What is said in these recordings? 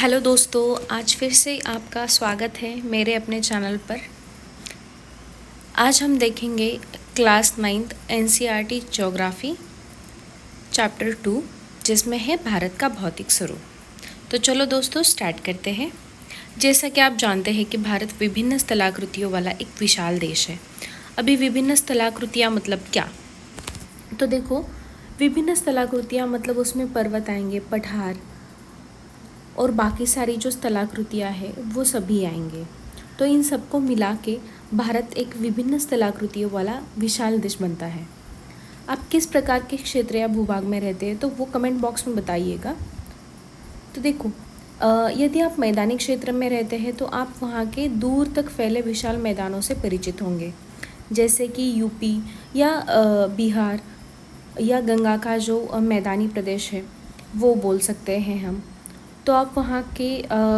Hello दोस्तों, आज फिर से आपका स्वागत है मेरे अपने चैनल पर। आज हम देखेंगे class 9th NCERT geography chapter 2, जिसमें है भारत का भौतिक स्वरूप। तो चलो दोस्तों स्टार्ट करते हैं। जैसा कि आप जानते हैं कि भारत विभिन्न स्थलाकृतियों वाला एक विशाल देश है। अभी विभिन्न स्थलाकृतियाँ मतलब क्या? तो देखो, विभिन्न स्थलाकृतियाँ मतलब उसमें पर्वत आएंगे, पठार और बाकी सारी जो स्थलाकृतियाँ हैं वो सभी आएंगे। तो इन सबको मिला के भारत एक विभिन्न स्थलाकृतियों वाला विशाल देश बनता है। आप किस प्रकार के क्षेत्र या भूभाग में रहते हैं तो वो कमेंट बॉक्स में बताइएगा। तो देखो, यदि आप मैदानी क्षेत्र में रहते हैं तो आप वहाँ के दूर तक फैले विशाल मैदानों से परिचित होंगे, जैसे कि यूपी या बिहार या गंगा का जो मैदानी प्रदेश है वो बोल सकते हैं हम। तो आप वहाँ के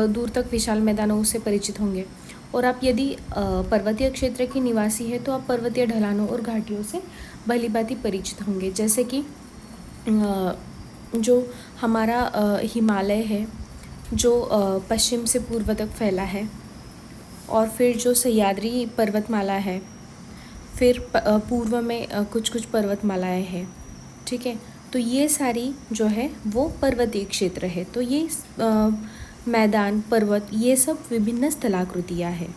दूर तक विशाल मैदानों से परिचित होंगे। और आप यदि पर्वतीय क्षेत्र के निवासी हैं तो आप पर्वतीय ढलानों और घाटियों से भलीभांति परिचित होंगे, जैसे कि जो हमारा हिमालय है जो पश्चिम से पूर्व तक फैला है, और फिर जो सह्याद्री पर्वतमाला है, फिर पूर्व में कुछ कुछ पर्वतमालाएं हैं। ठीक है, तो ये सारी जो है वो पर्वतीय क्षेत्र है। तो ये मैदान, पर्वत, ये सब विभिन्न स्थलाकृतियाँ हैं।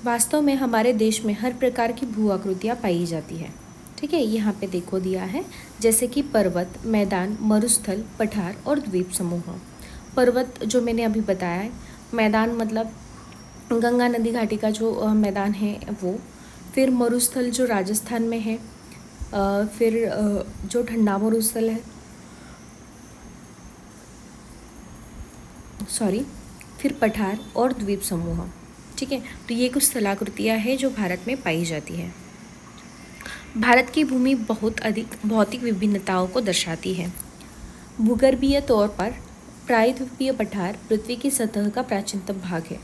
वास्तव में हमारे देश में हर प्रकार की भू आकृतियाँ पाई जाती है। ठीक है, यहाँ पे देखो दिया है, जैसे कि पर्वत, मैदान, मरुस्थल, पठार और द्वीप समूह। पर्वत जो मैंने अभी बताया है, मैदान मतलब गंगा नदी घाटी का जो मैदान है वो, फिर मरुस्थल जो राजस्थान में है, फिर जो ठंडा मरुस्थल है, फिर पठार और द्वीप समूह। ठीक है, तो ये कुछ स्थलाकृतियाँ हैं जो भारत में पाई जाती है। भारत की भूमि बहुत अधिक भौतिक विभिन्नताओं को दर्शाती है। भूगर्भीय तौर पर प्रायद्वीपीय पठार पृथ्वी की सतह का प्राचीनतम भाग है।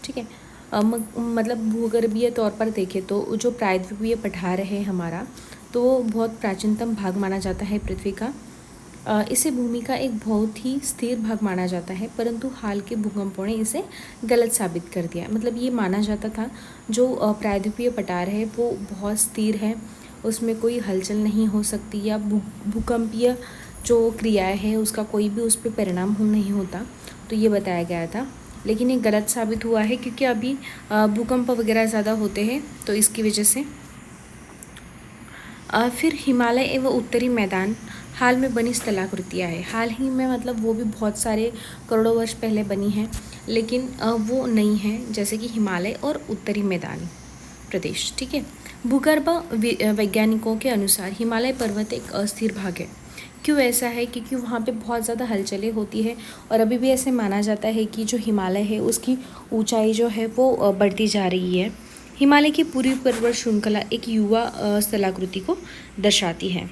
ठीक है, मतलब भूगर्भीय तौर पर देखें तो जो प्रायद्वीपीय पठार है हमारा, तो वो बहुत प्राचीनतम भाग माना जाता है पृथ्वी का। इसे भूमि का एक बहुत ही स्थिर भाग माना जाता है, परंतु हाल के भूकंपों ने इसे गलत साबित कर दिया। मतलब ये माना जाता था जो प्रायद्वीपीय पठार है वो बहुत स्थिर है, उसमें कोई हलचल नहीं हो सकती, या भूकंपीय जो क्रियाएं हैं उसका कोई भी उस पर परिणाम नहीं होता, तो ये बताया गया था। लेकिन ये गलत साबित हुआ है क्योंकि अभी भूकंप वगैरह ज़्यादा होते हैं, तो इसकी वजह से। फिर हिमालय एवं उत्तरी मैदान हाल में बनी स्थलाकृतियाँ है। हाल ही में मतलब वो भी बहुत सारे करोड़ों वर्ष पहले बनी है, लेकिन वो नहीं है, जैसे कि हिमालय और उत्तरी मैदानी प्रदेश। ठीक है, भूगर्भ वैज्ञानिकों के अनुसार हिमालय पर्वत एक अस्थिर भाग है। क्यों ऐसा है? क्योंकि वहाँ पे बहुत ज़्यादा हलचलें होती है, और अभी भी ऐसे माना जाता है कि जो हिमालय है उसकी ऊंचाई जो है वो बढ़ती जा रही है। हिमालय की पूरी पर्वत श्रृंखला एक युवा स्थलाकृति को दर्शाती है।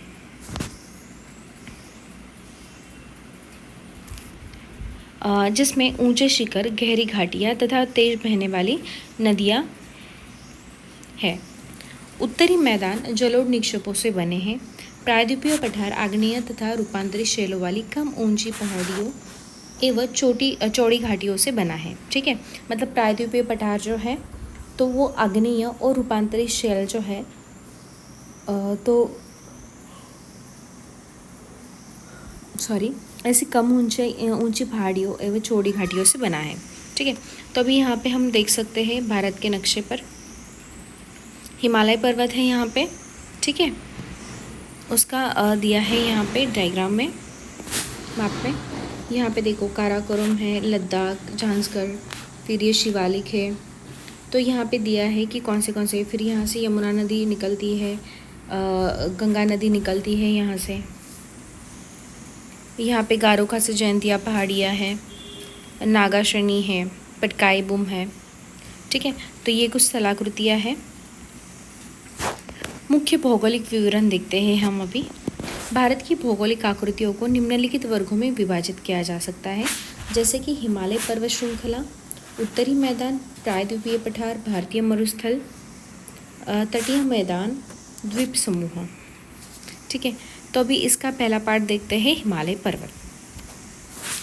जिसमें ऊंचे शिखर, गहरी घाटियाँ तथा तेज बहने वाली नदियाँ हैं। उत्तरी मैदान जलोढ़ निक्षेपों से बने हैं। प्रायद्वीपीय पठार आग्नेय तथा रूपांतरित शैलों वाली कम ऊंची पहाड़ियों एवं चौड़ी घाटियों से बना है। ठीक है, मतलब प्रायद्वीपीय पठार जो है तो वो आग्नेय और रूपांतरित शैल जो है ऐसी कम ऊंची पहाड़ियों एवं चौड़ी घाटियों से बना है। ठीक है, तो अभी यहाँ पे हम देख सकते हैं भारत के नक्शे पर हिमालय पर्वत है यहाँ पे। ठीक है, उसका दिया है यहाँ पे डायग्राम में, मैप में। यहाँ पे देखो काराकोरम है, लद्दाख, झांसगढ़, फिर ये शिवालिक है। तो यहाँ पे दिया है कि कौन से, फिर यहाँ से यमुना नदी निकलती है, गंगा नदी निकलती है यहाँ से। यहाँ पे गारो खासी जयंतिया पहाड़ियाँ हैं, नागाशनी है, पटकाई बुम है। ठीक है, तो ये कुछ स्थलाकृतियाँ हैं। मुख्य भौगोलिक विवरण देखते हैं हम अभी। भारत की भौगोलिक आकृतियों को निम्नलिखित वर्गों में विभाजित किया जा सकता है, जैसे कि हिमालय पर्वत श्रृंखला, उत्तरी मैदान, प्रायद्वीपीय पठार, भारतीय मरुस्थल, तटीय मैदान, द्वीप समूह। ठीक है, तो अभी इसका पहला पार्ट देखते हैं, हिमालय पर्वत।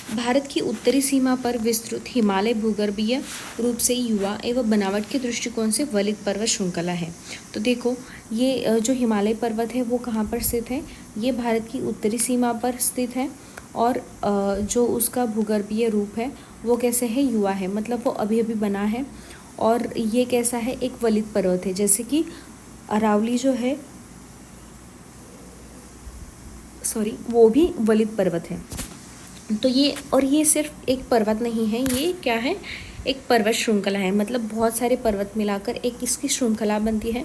भारत की उत्तरी सीमा पर विस्तृत हिमालय भूगर्भीय रूप से युवा एवं बनावट के दृष्टिकोण से वलित पर्वत श्रृंखला है। तो देखो ये जो हिमालय पर्वत है वो कहाँ पर स्थित है, ये भारत की उत्तरी सीमा पर स्थित है और जो उसका भूगर्भीय रूप है वो कैसे है, युवा है, मतलब वो अभी अभी बना है। और ये कैसा है, एक वलित पर्वत है, जैसे कि अरावली जो है वो भी वलित पर्वत है। तो ये सिर्फ एक पर्वत नहीं है, ये क्या है, एक पर्वत श्रृंखला है, मतलब बहुत सारे पर्वत मिलाकर एक इसकी श्रृंखला बनती है,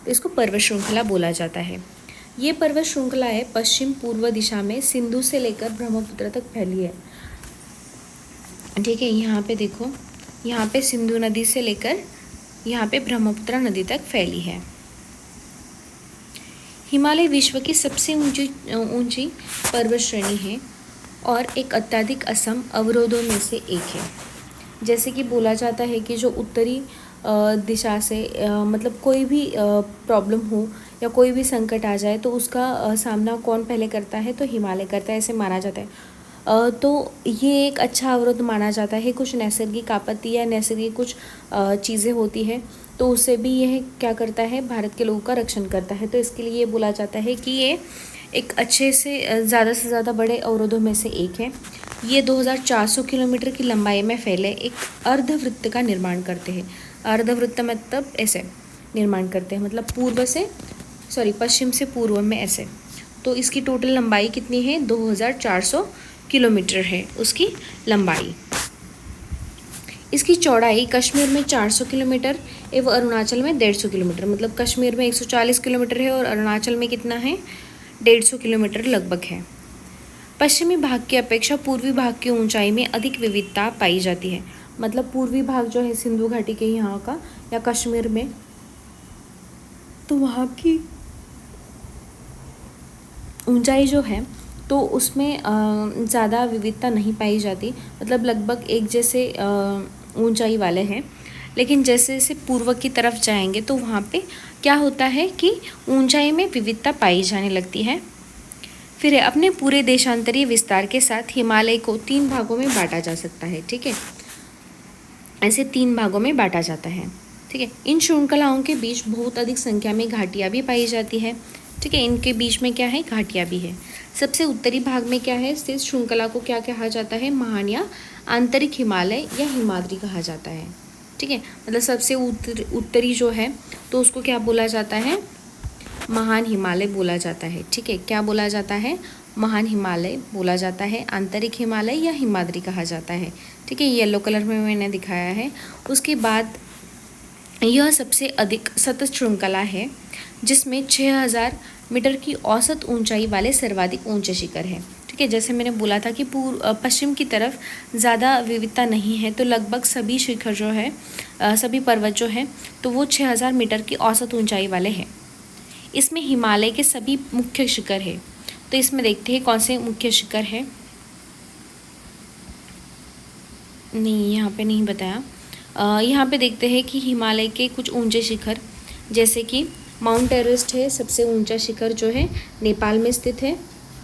तो इसको पर्वत श्रृंखला बोला जाता है। ये पर्वत श्रृंखलाएं पश्चिम पूर्व दिशा में सिंधु से लेकर ब्रह्मपुत्र तक फैली है। ठीक है, यहाँ पे देखो, यहाँ पे सिंधु नदी से लेकर यहाँ पे ब्रह्मपुत्र नदी तक फैली है। हिमालय विश्व की सबसे ऊंची पर्वत श्रेणी है और एक अत्यधिक असम अवरोधों में से एक है। जैसे कि बोला जाता है कि जो उत्तरी दिशा से मतलब कोई भी प्रॉब्लम हो या कोई भी संकट आ जाए तो उसका सामना कौन पहले करता है, तो हिमालय करता है, ऐसे माना जाता है। तो ये एक अच्छा अवरोध माना जाता है। कुछ नैसर्गिक आपत्ति या नैसर्गिक कुछ चीज़ें होती है तो उससे भी यह क्या करता है, भारत के लोगों का रक्षण करता है। तो इसके लिए ये बोला जाता है कि ये एक अच्छे से ज़्यादा बड़े अवरोधों में से एक है। ये 2400 किलोमीटर की लंबाई में फैले एक अर्धवृत्त का निर्माण करते हैं। अर्धवृत्त मतलब ऐसे निर्माण करते हैं, मतलब पश्चिम से पूर्व में ऐसे। तो इसकी टोटल लंबाई कितनी है, 2400 किलोमीटर है उसकी लंबाई। इसकी चौड़ाई कश्मीर में 400 किलोमीटर एवं अरुणाचल में 150 किलोमीटर, मतलब कश्मीर में 140 किलोमीटर है और अरुणाचल में कितना है, 150 किलोमीटर लगभग है। पश्चिमी भाग की अपेक्षा पूर्वी भाग की ऊंचाई में अधिक विविधता पाई जाती है। मतलब पूर्वी भाग जो है सिंधु घाटी के यहाँ का या कश्मीर में, तो वहाँ की ऊंचाई जो है तो उसमें ज़्यादा विविधता नहीं पाई जाती, मतलब लगभग एक जैसे ऊंचाई वाले हैं। लेकिन जैसे जैसे पूर्व की तरफ जाएंगे तो वहाँ पे क्या होता है कि ऊंचाई में विविधता पाई जाने लगती है। फिर अपने पूरे देशांतरीय विस्तार के साथ हिमालय को 3 भागों में बांटा जा सकता है। ठीक है, ऐसे 3 भागों में बांटा जाता है। ठीक है, इन श्रृंखलाओं के बीच बहुत अधिक संख्या में घाटियाँ भी पाई जाती है। ठीक है, इनके बीच में क्या है, घाटियाँ भी है। सबसे उत्तरी भाग में क्या है, स्थित श्रृंखला को क्या कहा जाता है, महान या आंतरिक हिमालय या हिमाद्री कहा जाता है। ठीक है, मतलब सबसे उत्तरी जो है तो उसको क्या बोला जाता है, महान हिमालय बोला जाता है। ठीक है, क्या बोला जाता है, महान हिमालय बोला जाता है, आंतरिक हिमालय या हिमाद्री कहा जाता है। ठीक है, येलो कलर में मैंने दिखाया है। उसके बाद यह सबसे अधिक सतत श्रृंखला है जिसमें 6000 मीटर की औसत ऊंचाई वाले सर्वाधिक ऊंचे शिखर हैं। ठीक है, जैसे मैंने बोला था कि पश्चिम की तरफ ज़्यादा विविधता नहीं है, तो लगभग सभी शिखर जो है सभी पर्वत जो है तो वो 6000 मीटर की औसत ऊंचाई वाले हैं। इसमें हिमालय के सभी मुख्य शिखर है। तो इसमें देखते हैं कौन से मुख्य शिखर है। नहीं, यहाँ पे नहीं बताया। यहाँ पे देखते हैं कि हिमालय के कुछ ऊंचे शिखर, जैसे कि माउंट एवरेस्ट है, सबसे ऊंचा शिखर जो है नेपाल में स्थित है।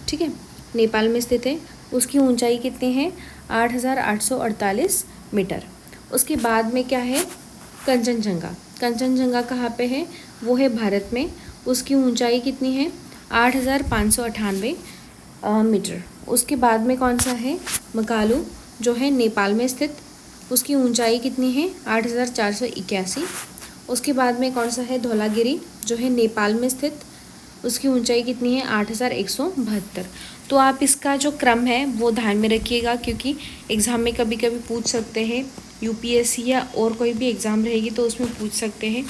ठीक है, नेपाल में स्थित है। उसकी ऊंचाई कितनी है, 8848 मीटर। उसके बाद में क्या है, कंचनजंगा। कंचनजंगा कहाँ पे है, वो है भारत में। उसकी ऊंचाई कितनी है, 8598 मीटर। उसके बाद में कौन सा है, मकालू जो है नेपाल में स्थित, उसकी ऊंचाई कितनी है, 8481। उसके बाद में कौन सा है, धौलागिरी जो है नेपाल में स्थित, उसकी ऊंचाई कितनी है, 8172। तो आप इसका जो क्रम है वो ध्यान में रखिएगा, क्योंकि एग्ज़ाम में कभी कभी पूछ सकते हैं, यूपीएससी या और कोई भी एग्ज़ाम रहेगी तो उसमें पूछ सकते हैं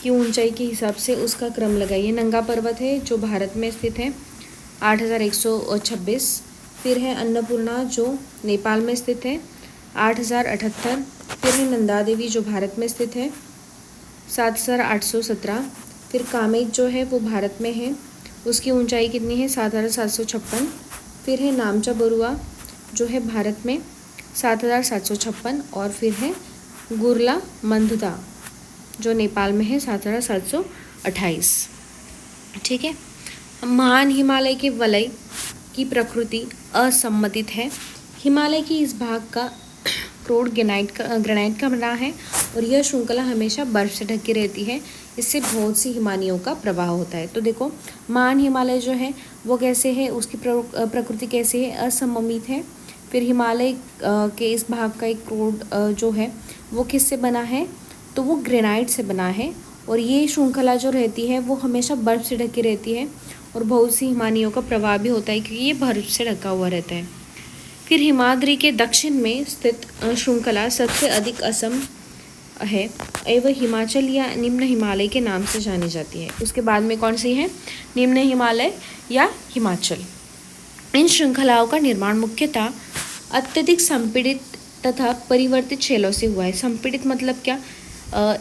कि ऊंचाई के हिसाब से उसका क्रम लगाइए। नंगा पर्वत है जो भारत में स्थित है, 8126। फिर है अन्नपूर्णा जो नेपाल में स्थित है, 8078। फिर है नंदा देवी जो भारत में स्थित है, 7817। फिर कामेत जो है वो भारत में है, उसकी ऊंचाई कितनी है, 7756। फिर है नामचा बरुआ जो है भारत में, 7756। और फिर है गुरला मंदुदा जो नेपाल में है, 7728। ठीक है, महान हिमालय के वलय की प्रकृति असम्मतित है। हिमालय की इस भाग का क्रोड ग्रेनाइट का बना है और यह श्रृंखला हमेशा बर्फ से ढकी रहती है। इससे बहुत सी हिमानियों का प्रवाह होता है। तो देखो महान हिमालय जो है वो कैसे है, उसकी प्रकृति कैसे है, असममित है। फिर हिमालय के इस भाग का एक क्रोड जो है वो किससे बना है, तो वो ग्रेनाइट से बना है। और ये श्रृंखला जो रहती है वो हमेशा बर्फ़ से ढकी रहती है और बहुत सी हिमानियों का प्रवाह भी होता है क्योंकि ये बर्फ से ढका हुआ रहता है। फिर हिमाद्री के दक्षिण में स्थित श्रृंखला सबसे अधिक असम है एवं हिमाचल या निम्न हिमालय के नाम से जानी जाती है। उसके बाद में कौन सी है, निम्न हिमालय या हिमाचल। इन श्रृंखलाओं का निर्माण मुख्यतः अत्यधिक संपीड़ित तथा परिवर्तित शैलों से हुआ है। संपीड़ित मतलब क्या,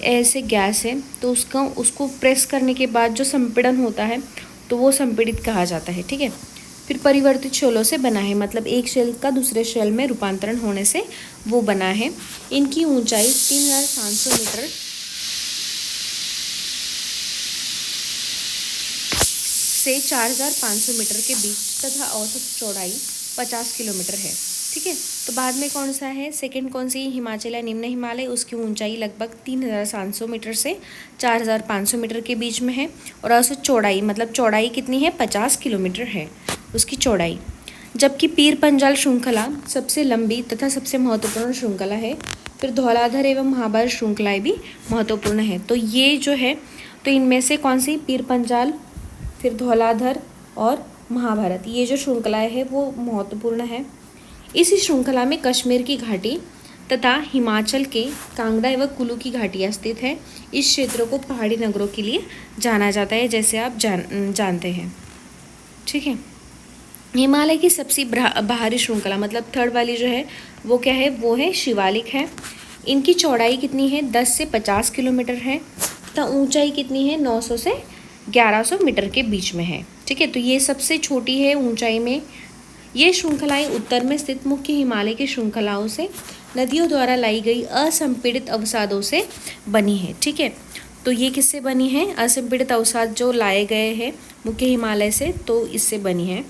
ऐसे गैस है तो उसको प्रेस करने के बाद जो संपीड़न होता है तो वो संपीड़ित कहा जाता है। ठीक है। फिर परिवर्तित शैलों से बना है, मतलब एक शैल का दूसरे शैल में रूपांतरण होने से वो बना है। इनकी ऊंचाई 3500 मीटर से 4500 मीटर के बीच तथा औसत चौड़ाई 50 किलोमीटर है। ठीक है। तो बाद में कौन सा है, सेकंड कौन सी, हिमाचल या निम्न हिमालय। उसकी ऊंचाई लगभग 3700 मीटर से 4500 मीटर के बीच में है और औसत चौड़ाई, मतलब चौड़ाई कितनी है, 50 किलोमीटर है उसकी चौड़ाई। जबकि पीर पंजाल श्रृंखला सबसे लंबी तथा सबसे महत्वपूर्ण श्रृंखला है। फिर धौलाधर एवं महाभारत श्रृंखलाएँ भी महत्वपूर्ण है। तो ये जो है, तो इनमें से कौन सी, पीर पंजाल, फिर धौलाधर और महाभारत, ये जो श्रृंखलाएँ है वो महत्वपूर्ण है। इसी श्रृंखला में कश्मीर की घाटी तथा हिमाचल के कांगड़ा एवं कुल्लू की घाटियाँ स्थित है। इस क्षेत्र को पहाड़ी नगरों के लिए जाना जाता है, जैसे आप जानते हैं। ठीक है। हिमालय की सबसे बाहरी श्रृंखला, मतलब थर्ड वाली जो है वो क्या है, वो है शिवालिक है। इनकी चौड़ाई कितनी है, 10 से 50 किलोमीटर है तथा ऊंचाई कितनी है, 900 से 1100 मीटर के बीच में है। ठीक है। तो ये सबसे छोटी है ऊंचाई में। ये श्रृंखलाएं उत्तर में स्थित मुख्य हिमालय की श्रृंखलाओं से नदियों द्वारा लाई गई असंपीड़ित अवसादों से बनी है। ठीक है। तो ये किससे बनी है, असंपीड़ित अवसाद जो लाए गए हैं मुख्य हिमालय से, तो इससे बनी है।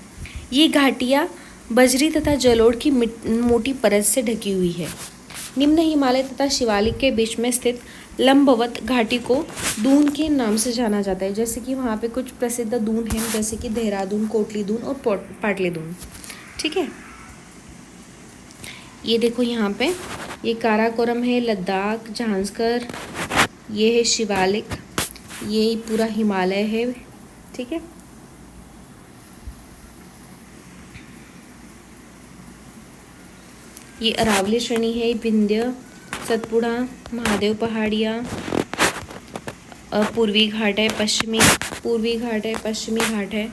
ये घाटियाँ बजरी तथा जलोढ़ की मोटी परत से ढकी हुई है। निम्न हिमालय तथा शिवालिक के बीच में स्थित लंबवत घाटी को दून के नाम से जाना जाता है। जैसे कि वहाँ पे कुछ प्रसिद्ध दून हैं, जैसे कि देहरादून, कोटली दून और पाटली दून। ठीक है। ये देखो यहाँ पे, ये काराकोरम है, लद्दाख, झांसकर, ये है शिवालिक, ये पूरा हिमालय है। ठीक है। ये अरावली श्रेणी है, विंध्य, सतपुड़ा, महादेव पहाड़ियाँ, पूर्वी घाट है, पश्चिमी घाट है।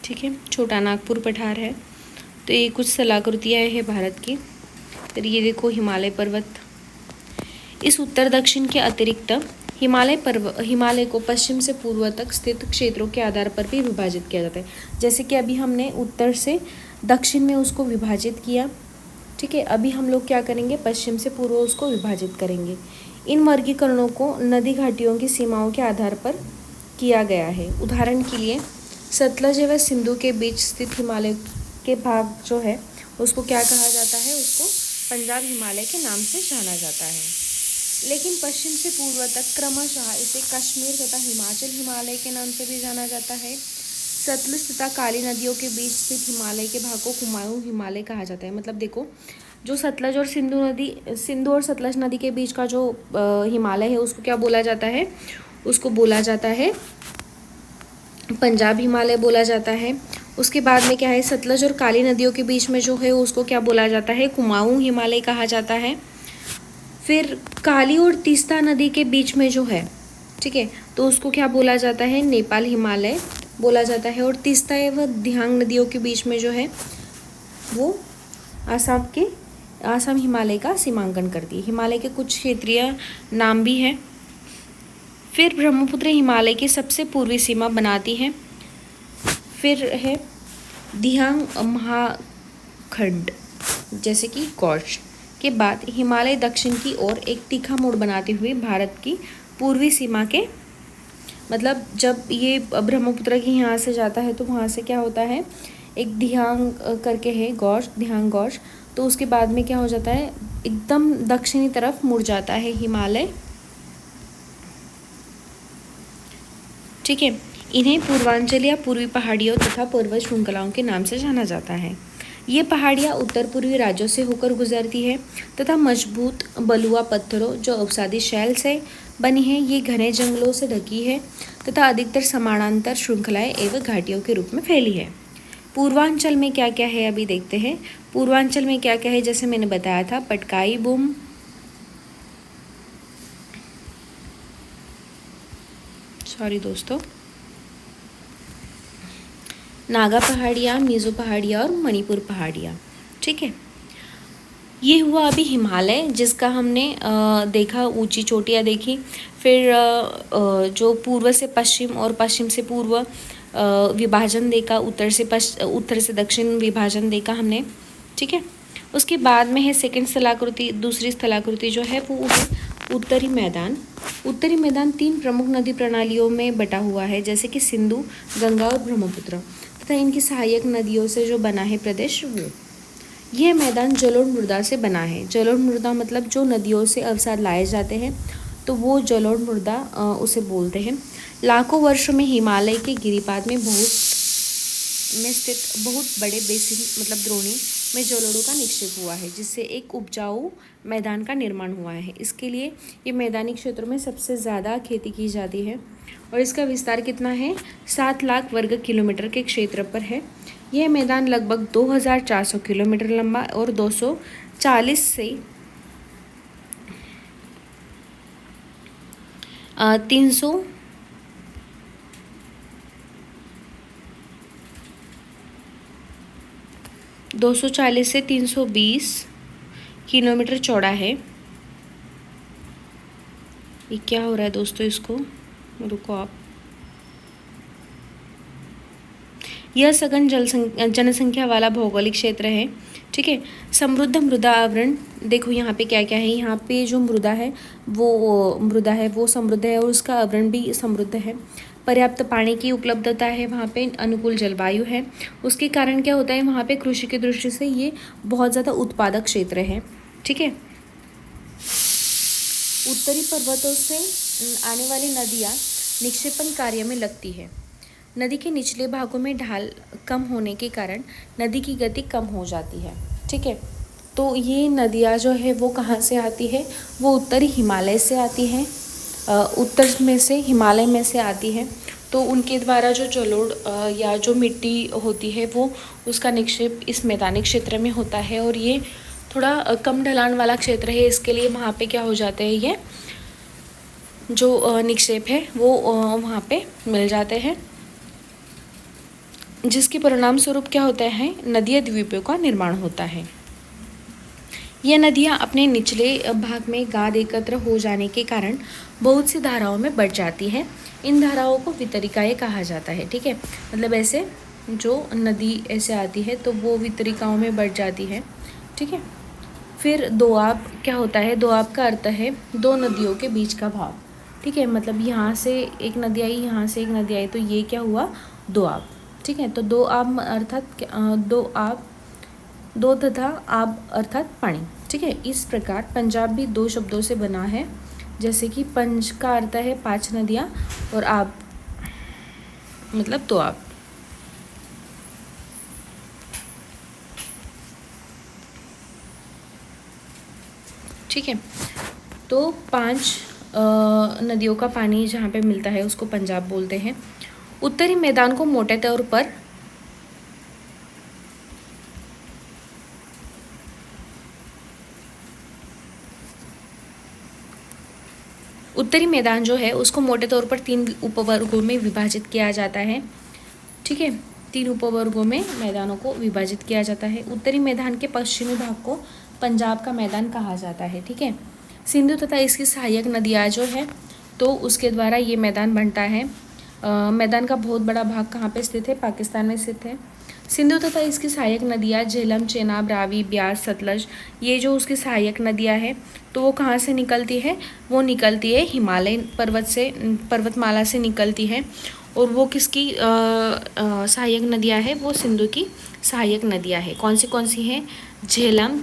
ठीक है। छोटा नागपुर पठार है। तो ये कुछ स्थलाकृतियाँ हैं भारत की। फिर ये देखो हिमालय पर्वत। इस उत्तर दक्षिण के अतिरिक्त हिमालय को पश्चिम से पूर्व तक स्थित क्षेत्रों के आधार पर भी विभाजित किया जाता है। जैसे कि अभी हमने उत्तर से दक्षिण में उसको विभाजित किया। ठीक है। अभी हम लोग क्या करेंगे, पश्चिम से पूर्व उसको विभाजित करेंगे। इन वर्गीकरणों को नदी घाटियों की सीमाओं के आधार पर किया गया है। उदाहरण के लिए सतलज एवं सिंधु के बीच स्थित हिमालय के भाग जो है उसको क्या कहा जाता है, उसको पंजाब हिमालय के नाम से जाना जाता है। लेकिन पश्चिम से पूर्व तक क्रमशः इसे कश्मीर तथा हिमाचल हिमालय के नाम से भी जाना जाता है। सतलुज तथा काली नदियों के बीच स्थित हिमालय के भाग को कुमाऊं हिमालय कहा जाता है। मतलब देखो, जो सतलज और सिंधु और सतलज नदी के बीच का जो हिमालय है उसको क्या बोला जाता है, उसको बोला जाता है पंजाब हिमालय बोला जाता है। उसके बाद में क्या है, सतलज और काली नदियों के बीच में जो है उसको क्या बोला जाता है, कुमाऊं हिमालय कहा जाता है। फिर काली और तीस्ता नदी के बीच में जो है, ठीक है, तो उसको क्या बोला जाता है, नेपाल हिमालय बोला जाता है। और तीस्ता एवं दिहांग नदियों के बीच में जो है वो आसाम हिमालय का सीमांकन करती है। हिमालय के कुछ क्षेत्रीय नाम भी हैं। फिर ब्रह्मपुत्र हिमालय की सबसे पूर्वी सीमा बनाती है। फिर है दिहांग महाखंड, जैसे कि गौश के बाद हिमालय दक्षिण की ओर एक तीखा मोड़ बनाते हुए भारत की पूर्वी सीमा के मतलब जब ये ब्रह्मपुत्र की यहाँ से जाता है तो वहाँ से क्या होता है, एक दिहांग करके है गौश, दिहांग गौश, तो उसके बाद में क्या हो जाता है, एकदम दक्षिणी तरफ मुड़ जाता है हिमालय। ठीक है, इन्हें पूर्वांचल या पूर्वी पहाड़ियों तथा पर्वत श्रृंखलाओं के नाम से जाना जाता है। ये पहाड़ियाँ उत्तर पूर्वी राज्यों से होकर गुजरती है तथा मजबूत बलुआ पत्थरों जो अवसादी शैल से बनी है, ये घने जंगलों से ढकी है तथा अधिकतर समानांतर श्रृंखलाएं एवं घाटियों के रूप में फैली है। पूर्वांचल में क्या क्या है अभी देखते हैं। पूर्वांचल में क्या क्या है, जैसे मैंने बताया था, पटकाई बुम, सॉरी दोस्तों, नागा पहाड़ियाँ, मिज़ो पहाड़ियाँ और मणिपुर पहाड़ियाँ। ठीक है, ये हुआ अभी हिमालय जिसका हमने देखा, ऊंची चोटियाँ देखी। फिर जो पूर्व से पश्चिम और पश्चिम से पूर्व विभाजन देखा, उत्तर से दक्षिण विभाजन देखा हमने। ठीक है, उसके बाद में है सेकंड स्थलाकृति, दूसरी स्थलाकृति जो है वो है उत्तरी मैदान। उत्तरी मैदान 3 प्रमुख नदी प्रणालियों में बटा हुआ है, जैसे कि सिंधु, गंगा और ब्रह्मपुत्र तथा इनकी सहायक नदियों से जो बना है प्रदेश वो। यह मैदान जलोढ़ मृदा से बना है। जलोढ़ मृदा मतलब जो नदियों से अवसाद लाए जाते हैं तो वो जलोढ़ मृदा उसे बोलते हैं। लाखों वर्षों में हिमालय के गिरिपाद में स्थित बहुत बड़े बेसिन मतलब द्रोणी में जलोढ़ों का निक्षेप हुआ है, जिससे एक उपजाऊ मैदान का निर्माण हुआ है। इसके लिए ये मैदानी क्षेत्रों में सबसे ज़्यादा खेती की जाती है और इसका विस्तार कितना है, 7 लाख वर्ग किलोमीटर के क्षेत्र पर है। यह मैदान लगभग 2400 किलोमीटर लंबा और 240 से 320 किलोमीटर चौड़ा है। ये क्या हो रहा है दोस्तों, इसको रुको आप। यह सघन जनसंख्या वाला भौगोलिक क्षेत्र है। ठीक है, समृद्ध मृदा आवरण, देखो यहाँ पे क्या क्या है। यहाँ पे जो मृदा है वो समृद्ध है और उसका आवरण भी समृद्ध है। पर्याप्त पानी की उपलब्धता है, वहाँ पे अनुकूल जलवायु है। उसके कारण क्या होता है, वहाँ पे कृषि की दृष्टि से ये बहुत ज़्यादा उत्पादक क्षेत्र है। ठीक है, उत्तरी पर्वतों से आने वाली नदियाँ निक्षेपण कार्य में लगती है। नदी के निचले भागों में ढाल कम होने के कारण नदी की गति कम हो जाती है। ठीक है, तो ये नदियाँ जो है वो कहाँ से आती है, वो उत्तरी हिमालय से आती है, उत्तर में से हिमालय में से आती है। तो उनके द्वारा जो जलोढ़ या जो मिट्टी होती है वो उसका निक्षेप इस मैदानी क्षेत्र में होता है और ये थोड़ा कम ढलान वाला क्षेत्र है। इसके लिए वहाँ पे क्या हो जाते हैं, ये जो निक्षेप है वो वहाँ पे मिल जाते हैं, जिसके परिणाम स्वरूप क्या होता है, नदियाँ द्वीपों का निर्माण होता है। यह नदियाँ अपने निचले भाग में गाद एकत्र हो जाने के कारण बहुत सी धाराओं में बढ़ जाती है। इन धाराओं को वितरिकाएँ कहा जाता है। ठीक है, मतलब ऐसे जो नदी ऐसे आती है तो वो वितरिकाओं में बढ़ जाती है। ठीक है, फिर दोआब क्या होता है, दोआब का अर्थ है 2 नदियों के बीच का भाग। ठीक है, मतलब यहाँ से एक नदी आई, यहाँ से एक नदी आई, तो ये क्या हुआ, दोआब। ठीक है, तो दोआब अर्थात दो तथा आब अर्थात पानी। ठीक है, इस प्रकार पंजाब भी 2 शब्दों से बना है, जैसे कि पंज का अर्थ है 5 नदियाँ और आब मतलब दोआब। ठीक है, तो 5 नदियों का पानी जहाँ पे मिलता है उसको पंजाब बोलते हैं। उत्तरी मैदान को मोटे तौर पर उत्तरी मैदान जो है उसको मोटे तौर पर 3 उपवर्गों में विभाजित किया जाता है। ठीक है, 3 उपवर्गों में मैदानों को विभाजित किया जाता है। उत्तरी मैदान के पश्चिमी भाग को पंजाब का मैदान कहा जाता है। ठीक है, सिंधु तथा इसकी सहायक नदियाँ जो है तो उसके द्वारा ये मैदान बनता है। मैदान का बहुत बड़ा भाग कहाँ पे स्थित है, पाकिस्तान में स्थित है। सिंधु तथा इसकी सहायक नदियाँ झेलम, चेनाब, रावी, ब्यास, सतलज, ये जो उसकी सहायक नदियाँ हैं तो वो कहाँ से निकलती है? वो निकलती है हिमालय पर्वतमाला से निकलती है। और वो किसकी सहायक नदियाँ हैं? वो सिंधु की सहायक नदियाँ हैं। कौन सी हैं? झेलम,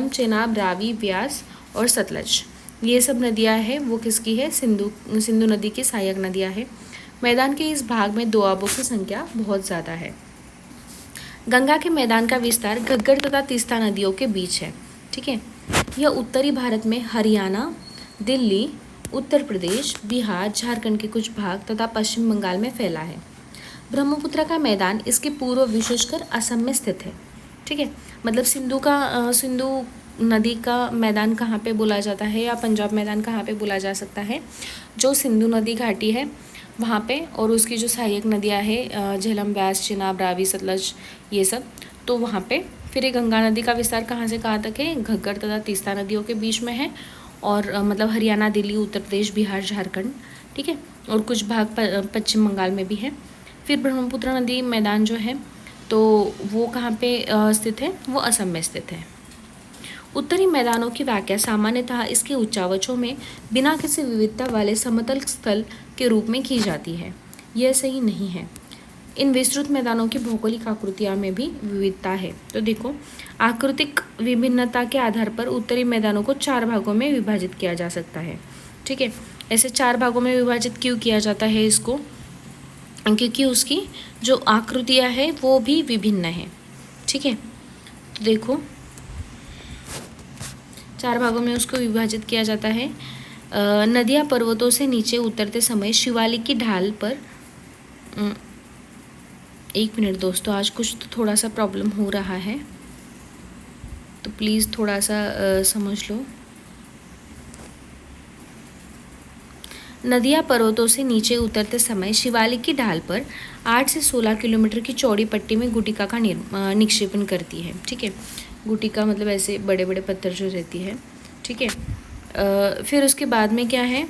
चेनाब, रावी, ब्यास और सतलज, ये सब नदियाँ हैं वो किसकी है? सिंधु नदी की सहायक नदियाँ हैं। मैदान के इस भाग में दोआबों की संख्या बहुत ज़्यादा है। गंगा के मैदान का विस्तार घग्गर तथा तीस्ता नदियों के बीच है। ठीक है, यह उत्तरी भारत में हरियाणा, दिल्ली, उत्तर प्रदेश, बिहार, झारखंड के कुछ भाग तथा पश्चिम बंगाल में फैला है। ब्रह्मपुत्र का मैदान इसके पूर्व विशेषकर असम में स्थित है। ठीक है, मतलब सिंधु नदी का मैदान कहाँ पे बोला जाता है, या पंजाब मैदान कहाँ पे बोला जा सकता है? जो सिंधु नदी घाटी है वहाँ पे, और उसकी जो सहायक नदियाँ हैं झेलम, ब्यास, चिनाब, रावी, सतलज, ये सब, तो वहाँ पे। फिर ये गंगा नदी का विस्तार कहाँ से कहाँ तक है? घग्गर तथा तीस्ता नदियों के बीच में है, और मतलब हरियाणा, दिल्ली, उत्तर प्रदेश, बिहार, झारखंड, ठीक है, और कुछ भाग पश्चिम बंगाल में भी है। फिर ब्रह्मपुत्र नदी मैदान जो है तो वो कहाँ पे स्थित है? वो असम में स्थित है। उत्तरी मैदानों की व्याख्या सामान्यतः इसके उच्चावचों में बिना किसी विविधता वाले समतल स्थल के रूप में की जाती है। यह सही नहीं है। इन विस्तृत मैदानों की भौगोलिक आकृतियों में भी विविधता है। तो देखो, आकृतिक विभिन्नता के आधार पर उत्तरी मैदानों को 4 भागों में विभाजित किया जा सकता है। ठीक है, ऐसे 4 भागों में विभाजित क्यों किया जाता है इसको? क्योंकि उसकी जो आकृतियाँ हैं वो भी विभिन्न है। ठीक है, तो देखो 4 भागों में उसको विभाजित किया जाता है। नदियाँ पर्वतों से नीचे उतरते समय शिवालिक की ढाल पर, एक मिनट दोस्तों, आज कुछ तो थोड़ा सा प्रॉब्लम हो रहा है, तो प्लीज़ थोड़ा सा समझ लो। नदियाँ पर्वतों से नीचे उतरते समय शिवालिक की ढाल पर 8 से 16 किलोमीटर की चौड़ी पट्टी में गुटिका का निक्षेपण करती है। ठीक है, गुटिका मतलब ऐसे बड़े बड़े पत्थर जो रहती है। ठीक है, फिर उसके बाद में क्या है?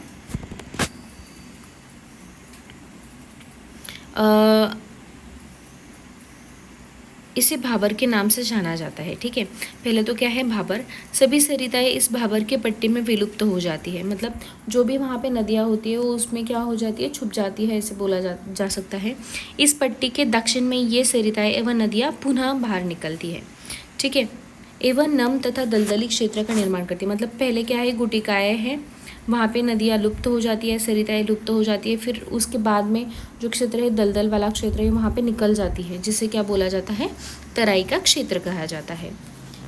इसे भाबर के नाम से जाना जाता है। ठीक है, पहले तो क्या है? भाबर। सभी सरिताएं इस भाबर के पट्टी में विलुप्त हो जाती है, मतलब जो भी वहाँ पे नदियाँ होती है वो उसमें क्या हो जाती है? छुप जाती है, ऐसे बोला जा सकता है। इस पट्टी के दक्षिण में ये सरिताएं एवं नदियाँ पुनः बाहर निकलती है। ठीक है, एवं नम तथा दलदली क्षेत्र का निर्माण करती है। मतलब पहले क्या है? गुटिकाएँ हैं, वहाँ पे नदियाँ लुप्त हो जाती है, सरिताएं लुप्त हो जाती है, फिर उसके बाद में जो क्षेत्र है दलदल वाला क्षेत्र है वहाँ पे निकल जाती है, जिसे क्या बोला जाता है? तराई का क्षेत्र कहा जाता है।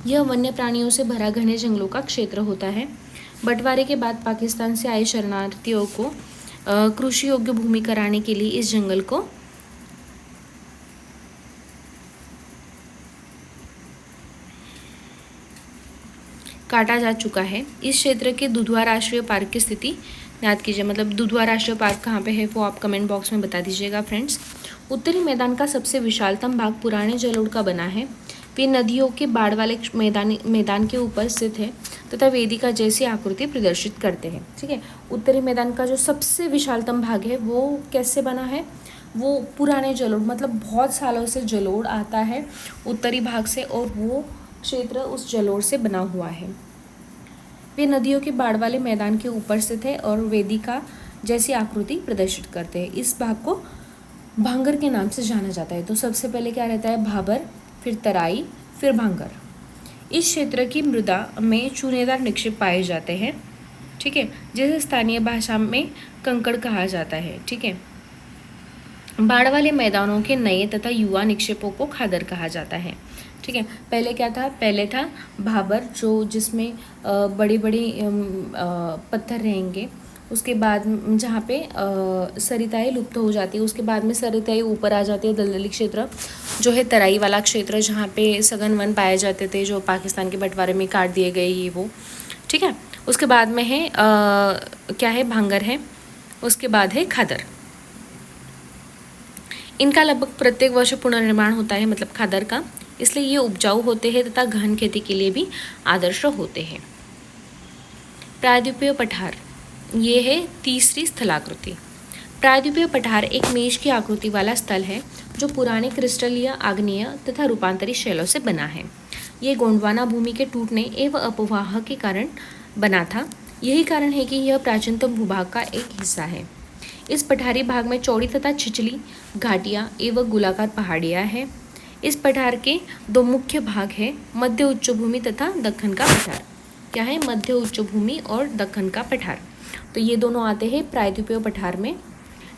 यह वन्य प्राणियों से भरा घने जंगलों का क्षेत्र होता है। बंटवारे के बाद पाकिस्तान से आए शरणार्थियों को कृषि योग्य भूमि कराने के लिए इस जंगल को काटा जा चुका है। इस क्षेत्र के दुधवा राष्ट्रीय पार्क की स्थिति याद कीजिए, मतलब दुधवा राष्ट्रीय पार्क कहाँ पे है वो आप कमेंट बॉक्स में बता दीजिएगा फ्रेंड्स। उत्तरी मैदान का सबसे विशालतम भाग पुराने जलोढ़ का बना है। वे नदियों के बाढ़ वाले मैदान के ऊपर स्थित है तथा वेदिका जैसी आकृति प्रदर्शित करते हैं। ठीक है, उत्तरी मैदान का जो सबसे विशालतम भाग है वो कैसे बना है? वो पुराने जलोढ़, मतलब बहुत सालों से जलोढ़ आता है उत्तरी भाग से, और वो क्षेत्र उस जलोढ़ से बना हुआ है। वे नदियों के बाढ़ वाले मैदान के ऊपर स्थित है और वेदिका जैसी आकृति प्रदर्शित करते हैं। इस भाग को भांगर के नाम से जाना जाता है। तो सबसे पहले क्या रहता है? भाबर, फिर तराई, फिर भांगर। इस क्षेत्र की मृदा में चूनेदार निक्षेप पाए जाते हैं। ठीक है, जिसे स्थानीय भाषा में कंकड़ कहा जाता है। ठीक है, बाढ़ वाले मैदानों के नए तथा युवा निक्षेपों को खादर कहा जाता है। ठीक है, पहले क्या था? पहले था भाबर, जो जिसमें बड़ी बड़ी पत्थर रहेंगे। उसके बाद जहाँ पे सरिताएं लुप्त हो जाती है, उसके बाद में सरिताएं ऊपर आ जाती है। दलदली क्षेत्र जो है तराई वाला क्षेत्र, जहाँ पे सघन वन पाए जाते थे जो पाकिस्तान के बंटवारे में काट दिए गए ये वो। ठीक है, उसके बाद में है क्या है? भांगर है। उसके बाद है खादर। इनका लगभग प्रत्येक वर्ष पुनर्निर्माण होता है, मतलब खादर का, इसलिए ये उपजाऊ होते हैं तथा गहन खेती के लिए भी आदर्श होते हैं। प्रायद्वीपीय पठार, ये है तीसरी स्थलाकृति। प्रायद्वीपीय पठार एक मेज की आकृति वाला स्थल है जो पुराने क्रिस्टलीय, आग्नेय तथा रूपांतरित शैलों से बना है। ये गोंडवाना भूमि के टूटने एवं अपवाह के कारण बना था। यही कारण है कि यह प्राचीनतम भूभाग का एक हिस्सा है। इस पठारी भाग में चौड़ी तथा छिछली घाटियाँ एवं गोलाकार पहाड़ियाँ हैं। इस पठार के दो मुख्य भाग हैं, मध्य उच्चभूमि तथा दक्कन का पठार। क्या है? मध्य उच्चभूमि और दक्कन का पठार। तो ये दोनों आते हैं प्रायद्वीपीय पठार में।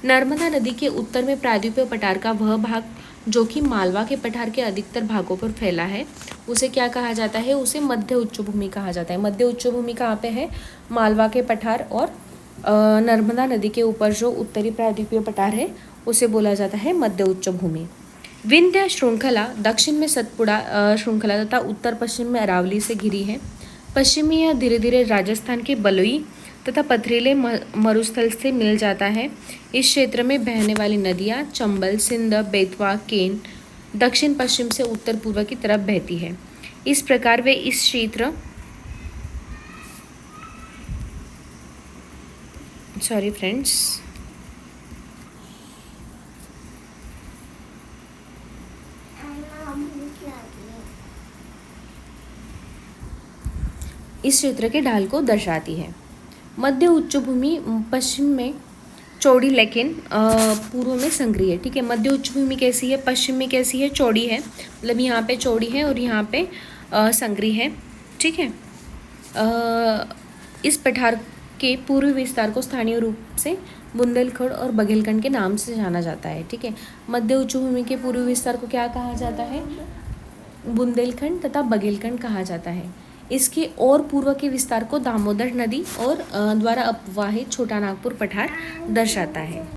नर्मदा नदी के उत्तर में प्रायद्वीपीय पठार का वह भाग जो कि मालवा के पठार के अधिकतर भागों पर फैला है, उसे क्या कहा जाता है? उसे मध्य उच्चभूमि कहा जाता है। मध्य उच्चभूमि कहाँ पे है? मालवा के पठार और नर्मदा नदी के ऊपर जो उत्तरी प्रायद्वीपीय पठार है उसे बोला जाता है मध्य उच्चभूमि। विंध्य श्रृंखला दक्षिण में सतपुड़ा श्रृंखला तथा उत्तर पश्चिम में अरावली से घिरी है। पश्चिम में यह धीरे धीरे राजस्थान के बलुई तथा पथरीले मरुस्थल से मिल जाता है। इस क्षेत्र में बहने वाली नदियाँ चंबल, सिंध, बेतवा, केन दक्षिण पश्चिम से उत्तर पूर्व की तरफ बहती है। इस प्रकार वे इस क्षेत्र सॉरी फ्रेंड्स इस क्षेत्र के ढाल को दर्शाती है। मध्य उच्चभूमि पश्चिम में चौड़ी लेकिन पूर्व में संकरी है। ठीक है, मध्य उच्चभूमि कैसी है? पश्चिम में कैसी है? चौड़ी है, मतलब यहाँ पे चौड़ी है और यहाँ पे संकरी है। ठीक है, इस पठार के पूर्वी विस्तार को स्थानीय रूप से बुंदेलखंड और बघेलखंड के नाम से जाना जाता है। ठीक है, मध्य उच्चभूमि के पूर्वी विस्तार को क्या कहा जाता है? बुंदेलखंड तथा बघेलखंड कहा जाता है। इसके और पूर्व के विस्तार को दामोदर नदी और द्वारा अपवाहित छोटा नागपुर पठार दर्शाता है।